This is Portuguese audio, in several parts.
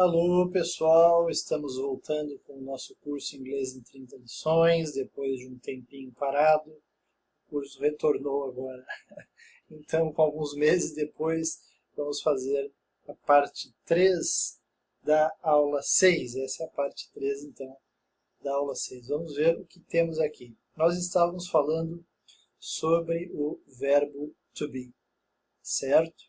Alô pessoal, estamos voltando com o nosso curso Inglês em 30 lições, depois de um tempinho parado, o curso retornou agora. Então, com alguns meses depois, vamos fazer a parte 3 da aula 6. Essa é a parte 3, então, da aula 6. Vamos ver o que temos aqui. Nós estávamos falando sobre o verbo to be, certo?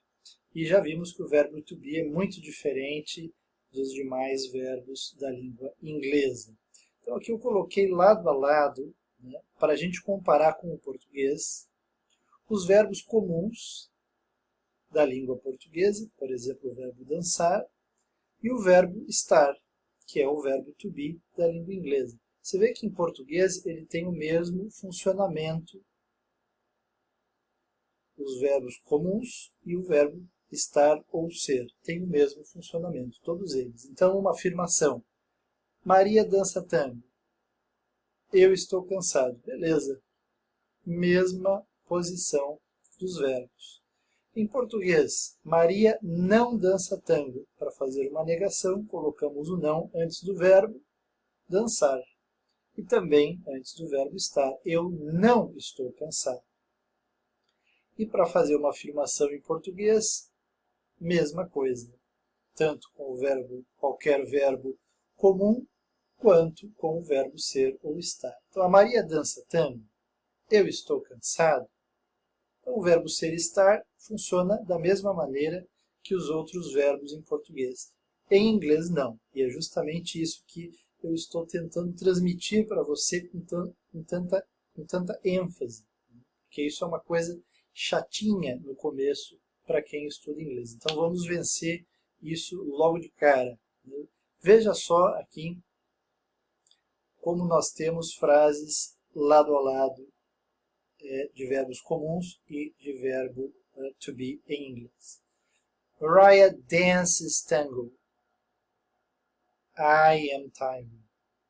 E já vimos que o verbo to be é muito diferente dos demais verbos da língua inglesa. Então aqui eu coloquei lado a lado, né, para a gente comparar com o português, os verbos comuns da língua portuguesa, por exemplo, o verbo dançar, e o verbo estar, que é o verbo to be da língua inglesa. Você vê que em português ele tem o mesmo funcionamento, os verbos comuns e o verbo estar ou ser. Tem o mesmo funcionamento, todos eles. Então, uma afirmação. Maria dança tango. Eu estou cansado. Beleza. Mesma posição dos verbos. Em português, Maria não dança tango. Para fazer uma negação, colocamos o não antes do verbo dançar. E também antes do verbo estar. Eu não estou cansado. E para fazer uma afirmação em português, mesma coisa, tanto com o verbo, qualquer verbo comum, quanto com o verbo ser ou estar. Então, a Maria dança tango, eu estou cansado. Então, o verbo ser e estar funciona da mesma maneira que os outros verbos em português. Em inglês, não. E é justamente isso que eu estou tentando transmitir para você com tanta ênfase. Porque isso é uma coisa chatinha no começo para quem estuda inglês. Então vamos vencer isso logo de cara. Veja só aqui como nós temos frases lado a lado de verbos comuns e de verbo to be em inglês. Mariah dances tango. I am tired.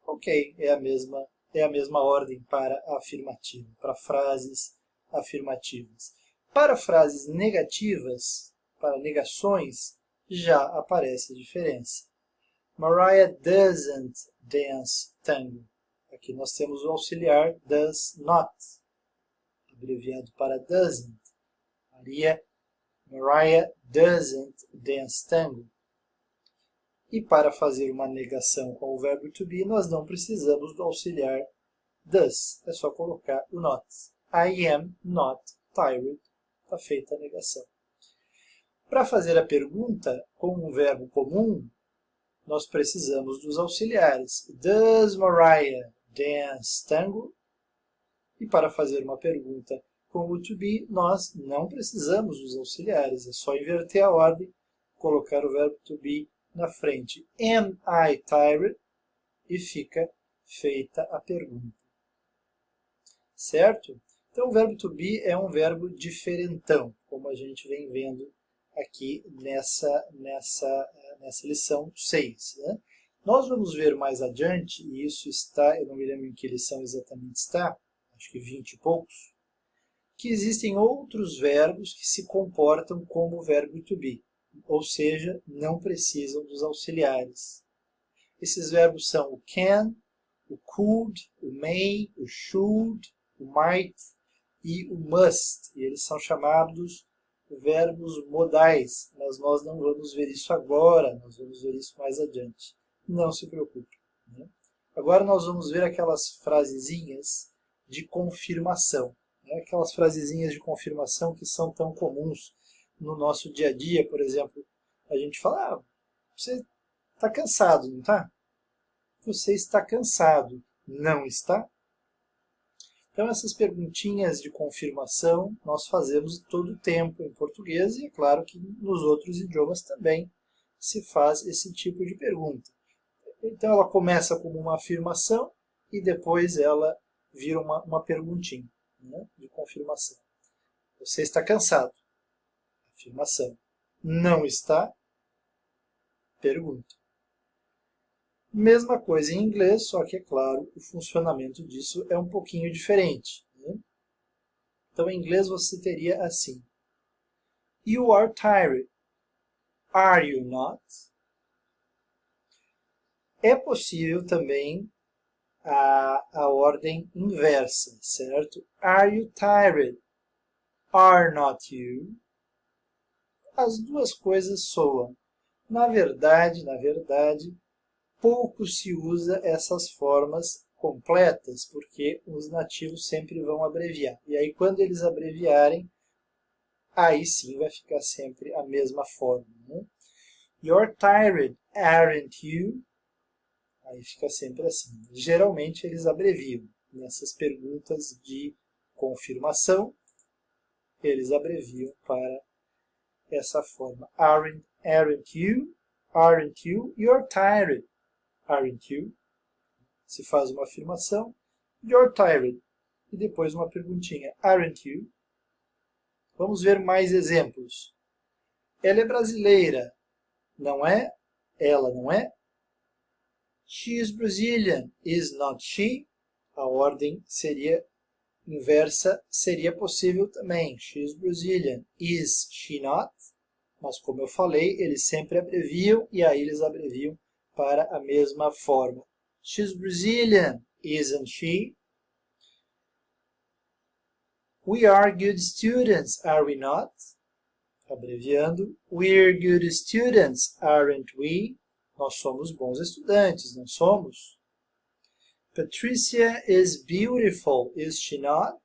Ok, é a mesma ordem para a afirmativa, para frases afirmativas. Para frases negativas, para negações, já aparece a diferença. Mariah doesn't dance tango. Aqui nós temos o auxiliar does not, abreviado para doesn't. Mariah doesn't dance tango. E para fazer uma negação com o verbo to be, nós não precisamos do auxiliar does. É só colocar o not. I am not tired. Está feita a negação. Para fazer a pergunta com um verbo comum, nós precisamos dos auxiliares. Does Mariah dance tango? E para fazer uma pergunta com o to be, nós não precisamos dos auxiliares. É só inverter a ordem, colocar o verbo to be na frente. Am I tired? E fica feita a pergunta. Certo? Então, o verbo to be é um verbo diferentão, como a gente vem vendo aqui nessa lição 6. Né? Nós vamos ver mais adiante, e isso está, eu não me lembro em que lição exatamente está, acho que 20 e poucos, que existem outros verbos que se comportam como o verbo to be, ou seja, não precisam dos auxiliares. Esses verbos são o can, o could, o may, o should, o might e o must. E eles são chamados verbos modais, mas nós não vamos ver isso agora, nós vamos ver isso mais adiante. Não se preocupe. Né? Agora nós vamos ver aquelas frasezinhas de confirmação. Né? Aquelas frasezinhas de confirmação que são tão comuns no nosso dia a dia. Por exemplo, a gente fala, você está cansado, não está? Você está cansado, não está? Então, essas perguntinhas de confirmação nós fazemos todo o tempo em português e é claro que nos outros idiomas também se faz esse tipo de pergunta. Então, ela começa como uma afirmação e depois ela vira uma perguntinha, né, de confirmação. Você está cansado? Afirmação. Não está? Pergunta. Mesma coisa em inglês, só que, é claro, o funcionamento disso é um pouquinho diferente. Né? Então, em inglês você teria assim. You are tired. Are you not? É possível também a ordem inversa, certo? Are you tired? Are not you? As duas coisas soam. Na verdade, pouco se usa essas formas completas, porque os nativos sempre vão abreviar. E aí, quando eles abreviarem, aí sim vai ficar sempre a mesma forma, né? You're tired, aren't you? Aí fica sempre assim. Geralmente eles abreviam. Nessas perguntas de confirmação, eles abreviam para essa forma. Aren't you? Aren't you? You're tired, aren't you? Se faz uma afirmação. You're tired. E depois uma perguntinha. Aren't you? Vamos ver mais exemplos. Ela é brasileira, não é? Ela não é? She is Brazilian, is not she? A ordem seria inversa, seria possível também. She is Brazilian, is she not? Mas como eu falei, eles sempre abreviam e aí eles abreviam para a mesma forma. She's Brazilian, isn't she? We are good students, are we not? Abreviando. We're good students, aren't we? Nós somos bons estudantes, não somos? Patricia is beautiful, is she not?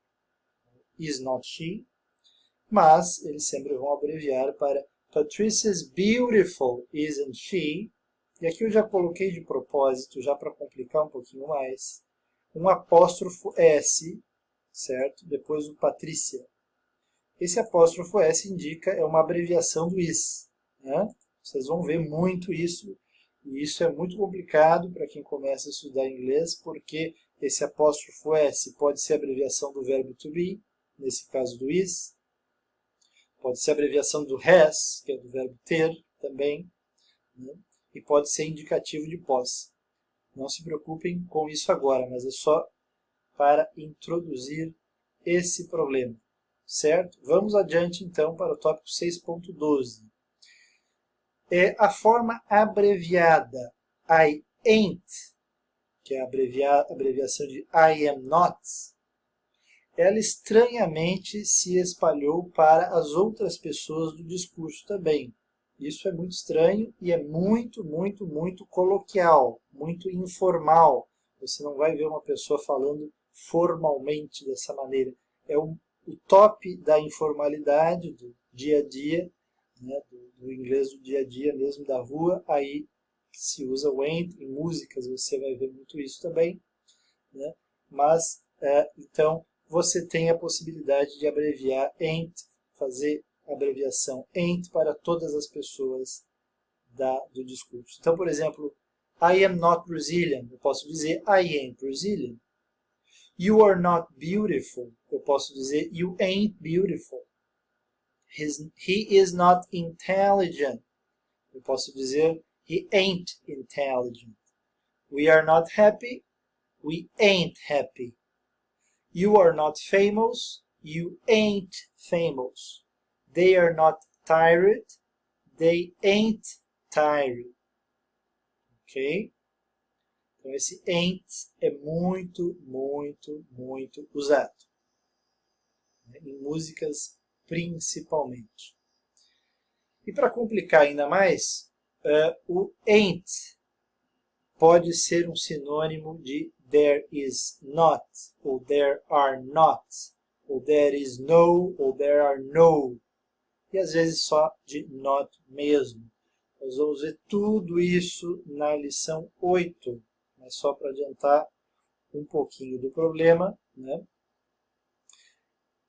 Is not she? Mas eles sempre vão abreviar para Patricia's beautiful, isn't she? E aqui eu já coloquei de propósito, já para complicar um pouquinho mais, um apóstrofo S, certo? Depois o Patrícia. Esse apóstrofo S indica, é uma abreviação do is, né? Vocês vão ver muito isso, e isso é muito complicado para quem começa a estudar inglês, porque esse apóstrofo S pode ser a abreviação do verbo to be, nesse caso do is, pode ser a abreviação do has, que é do verbo ter também, né? E pode ser indicativo de posse. Não se preocupem com isso agora, mas é só para introduzir esse problema. Certo? Vamos adiante, então, para o tópico 6.12. A forma abreviada I ain't, que é a abreviação de I am not, ela estranhamente se espalhou para as outras pessoas do discurso também. Isso é muito estranho e é muito, muito, muito coloquial, muito informal. Você não vai ver uma pessoa falando formalmente dessa maneira. É o top da informalidade, do dia a dia, né, do inglês do dia a dia mesmo, da rua. Aí se usa o ain't, em músicas você vai ver muito isso também, né? Mas, então, você tem a possibilidade de abreviar ain't, fazer a abreviação ain't para todas as pessoas do discurso. Então, por exemplo, I am not Brazilian, eu posso dizer I ain't Brazilian. You are not beautiful, eu posso dizer you ain't beautiful. He is not intelligent, eu posso dizer he ain't intelligent. We are not happy, we ain't happy. You are not famous, you ain't famous. They are not tired, they ain't tired. Ok? Então esse ain't é muito, muito, muito usado. Em músicas principalmente. E para complicar ainda mais, o ain't pode ser um sinônimo de there is not, ou there are not, ou there is no, ou there are no. E às vezes só de not mesmo. Nós vamos ver tudo isso na lição 8, mas só para adiantar um pouquinho do problema, né?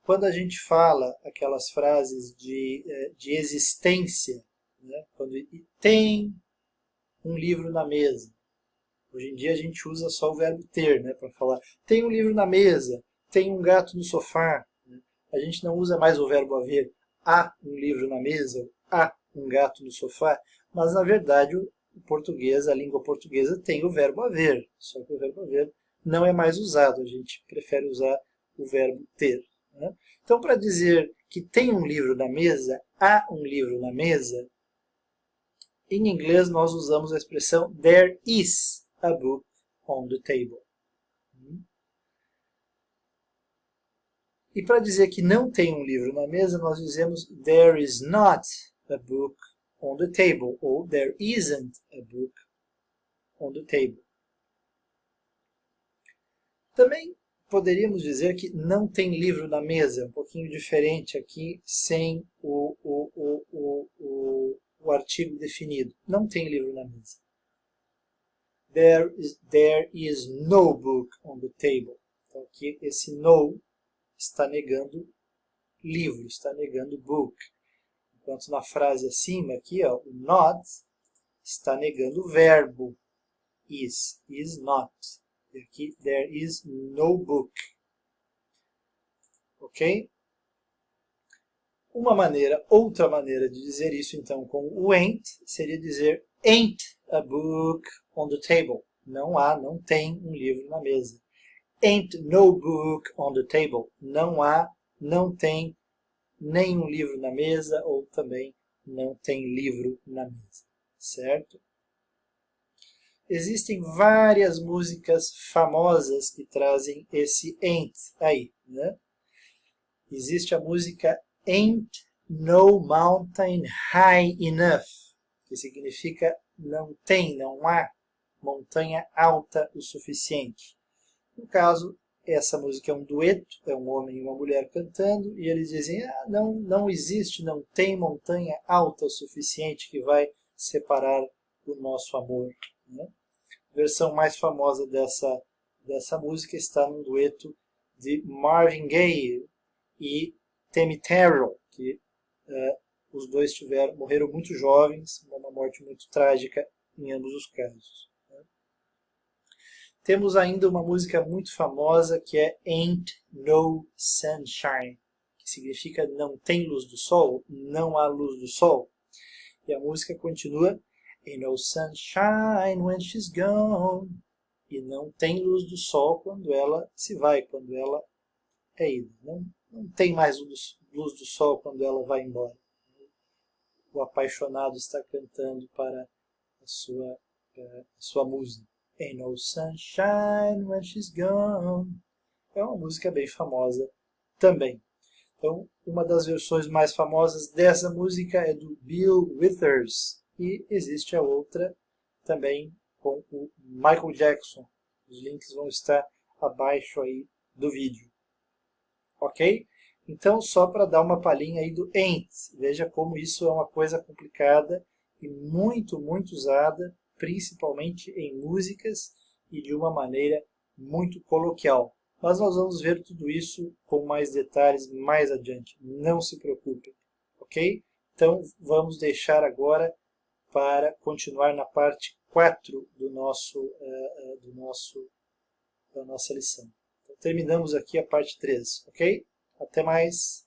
Quando a gente fala aquelas frases de existência, né? Quando tem um livro na mesa. Hoje em dia a gente usa só o verbo ter, né, para falar tem um livro na mesa, tem um gato no sofá. Né? A gente não usa mais o verbo haver. Há um livro na mesa, há um gato no sofá, mas na verdade o português, a língua portuguesa tem o verbo haver, só que o verbo haver não é mais usado, a gente prefere usar o verbo ter. Né? Então, para dizer que tem um livro na mesa, há um livro na mesa, Em inglês, nós usamos a expressão there is a book on the table. E para dizer que não tem um livro na mesa, nós dizemos there is not a book on the table, ou there isn't a book on the table. Também poderíamos dizer que não tem livro na mesa, um pouquinho diferente aqui, sem o artigo definido. Não tem livro na mesa. There is no book on the table. Então aqui esse no está negando livro, está negando book. Enquanto na frase acima, aqui, ó, o not está negando o verbo is not. E aqui, there is no book. Ok? Outra maneira de dizer isso, então, com o ain't, seria dizer ain't a book on the table. Não tem um livro na mesa. Ain't no book on the table. Não tem nenhum livro na mesa, ou também não tem livro na mesa, certo? Existem várias músicas famosas que trazem esse ain't aí, né? Existe a música Ain't No Mountain High Enough, que significa não há montanha alta o suficiente. No caso, essa música é um dueto, é um homem e uma mulher cantando, e eles dizem, não existe, não tem montanha alta o suficiente que vai separar o nosso amor. Né? A versão mais famosa dessa música está num dueto de Marvin Gaye e Tammy Terrell, que os dois morreram muito jovens, uma morte muito trágica em ambos os casos. Temos ainda uma música muito famosa que é Ain't No Sunshine, que significa não tem luz do sol, não há luz do sol. E a música continua Ain't no sunshine when she's gone. E não tem luz do sol quando ela se vai, quando ela é ida. Não tem mais luz do sol quando ela vai embora. O apaixonado está cantando para a sua música. Ain't no sunshine when she's gone. É uma música bem famosa também. Então, uma das versões mais famosas dessa música é do Bill Withers. E existe a outra também com o Michael Jackson. Os links vão estar abaixo aí do vídeo. Ok? Então, só para dar uma palhinha aí do ain't. Veja como isso é uma coisa complicada e muito, muito usada, principalmente em músicas e de uma maneira muito coloquial. Mas nós vamos ver tudo isso com mais detalhes mais adiante. Não se preocupem, ok? Então, vamos deixar agora para continuar na parte 4 da nossa lição. Então, terminamos aqui a parte 3, ok? Até mais!